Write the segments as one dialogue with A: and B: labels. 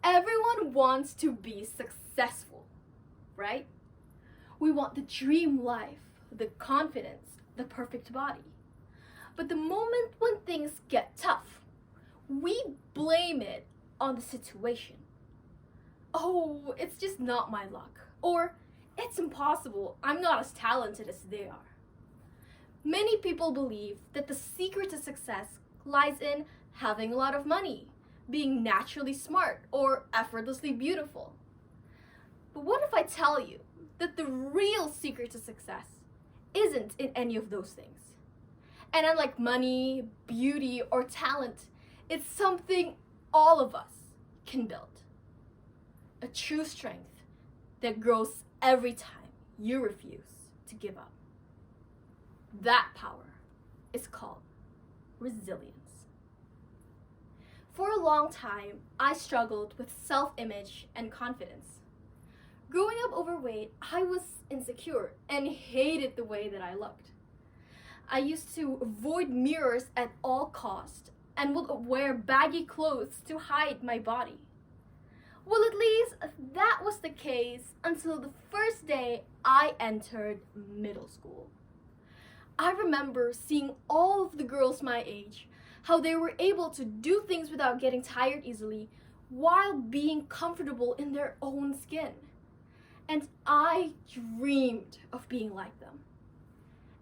A: Everyone wants to be successful, right? We want the dream life, the confidence, the perfect body. But the moment when things get tough, we blame it on the situation. Oh, it's just not my luck. Or, it's impossible, I'm not as talented as they are. Many people believe that the secret to success lies in having a lot of money, being naturally smart, or effortlessly beautiful. But what if I tell you that the real secret to success isn't in any of those things? And unlike money, beauty, or talent, it's something all of us can build. A true strength that grows every time you refuse to give up. That power is called resilience. For a long time, I struggled with self-image and confidence. Growing up overweight, I was insecure and hated the way that I looked. I used to avoid mirrors at all costs and would wear baggy clothes to hide my body. Well, at least that was the case until the first day I entered middle school. I remember seeing all of the girls my age, how they were able to do things without getting tired easily while being comfortable in their own skin. And I dreamed of being like them.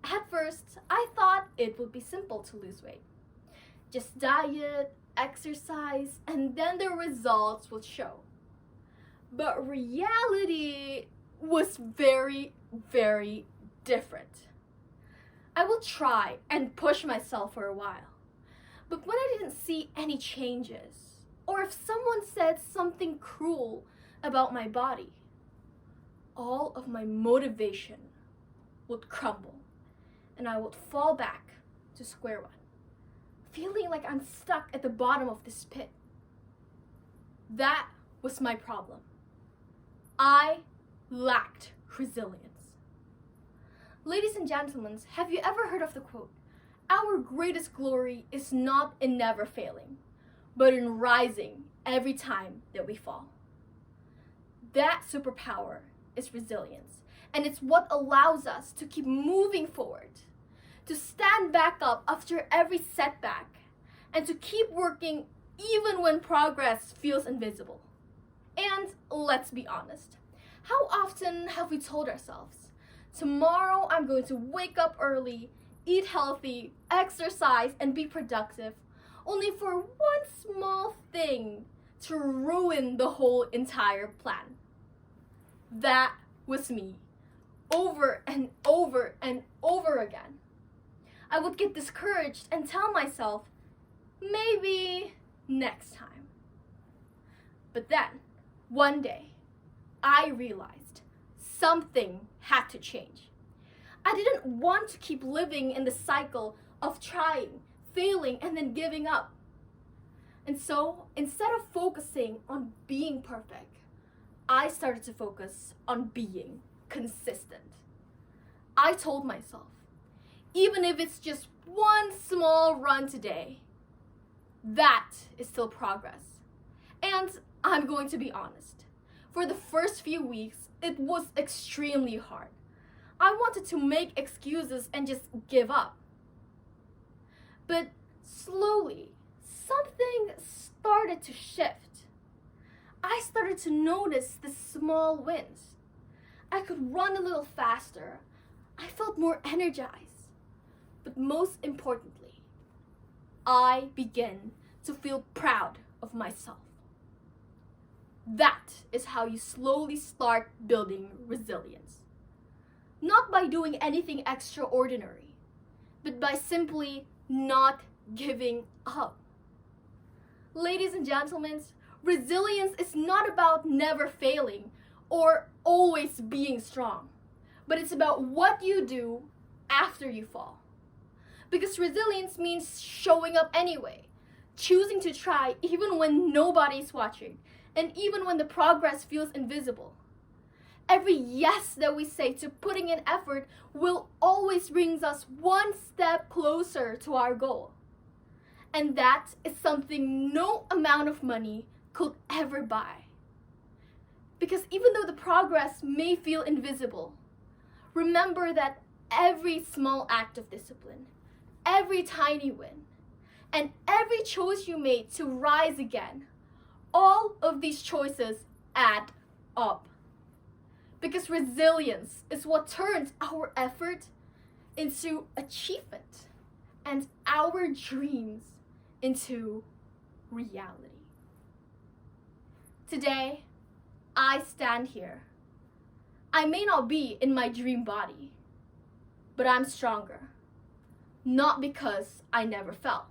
A: At first, I thought it would be simple to lose weight. Just diet, exercise, and then the results would show. But reality was very, very different. I would try and push myself for a while. But when I didn't see any changes, or if someone said something cruel about my body, all of my motivation would crumble and I would fall back to square one, feeling like I'm stuck at the bottom of this pit. That was my problem. I lacked resilience. Ladies and gentlemen, have you ever heard of the quote, "Our greatest glory is not in never failing, but in rising every time that we fall"? That superpower is resilience, and it's what allows us to keep moving forward, to stand back up after every setback, and to keep working even when progress feels invisible. And let's be honest, how often have we told ourselves, tomorrow I'm going to wake up early, eat healthy, exercise, and be productive, only for one small thing to ruin the whole entire plan? That was me, over and over and over again. I would get discouraged and tell myself, maybe next time. But then, one day, I realized something had to change. I didn't want to keep living in the cycle of trying, failing, and then giving up. And so, instead of focusing on being perfect, I started to focus on being consistent. I told myself, even if it's just one small run today, that is still progress. And I'm going to be honest. For the first few weeks, it was extremely hard. I wanted to make excuses and just give up. But slowly, something started to shift. I started to notice the small wins. I could run a little faster. I felt more energized. But most importantly, I began to feel proud of myself. That is how you slowly start building resilience. Not by doing anything extraordinary, but by simply not giving up. Ladies and gentlemen, resilience is not about never failing or always being strong, but it's about what you do after you fall. Because resilience means showing up anyway, choosing to try even when nobody's watching, and even when the progress feels invisible. Every yes that we say to putting in effort will always bring us one step closer to our goal. And that is something no amount of money could ever buy. Because even though the progress may feel invisible, remember that every small act of discipline, every tiny win, and every choice you made to rise again, all of these choices add up. Because resilience is what turns our effort into achievement and our dreams into reality. Today, I stand here. I may not be in my dream body, but I'm stronger. Not because I never fell,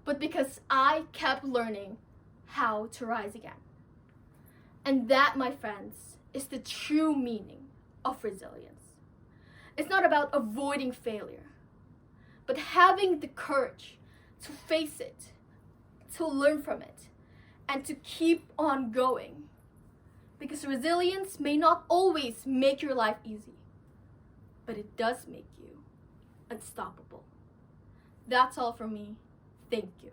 A: but because I kept learning how to rise again. And that, my friends, is the true meaning of resilience. It's not about avoiding failure, but having the courage to face it, to learn from it, and to keep on going. Because resilience may not always make your life easy, but it does make you unstoppable. That's all from me. Thank you.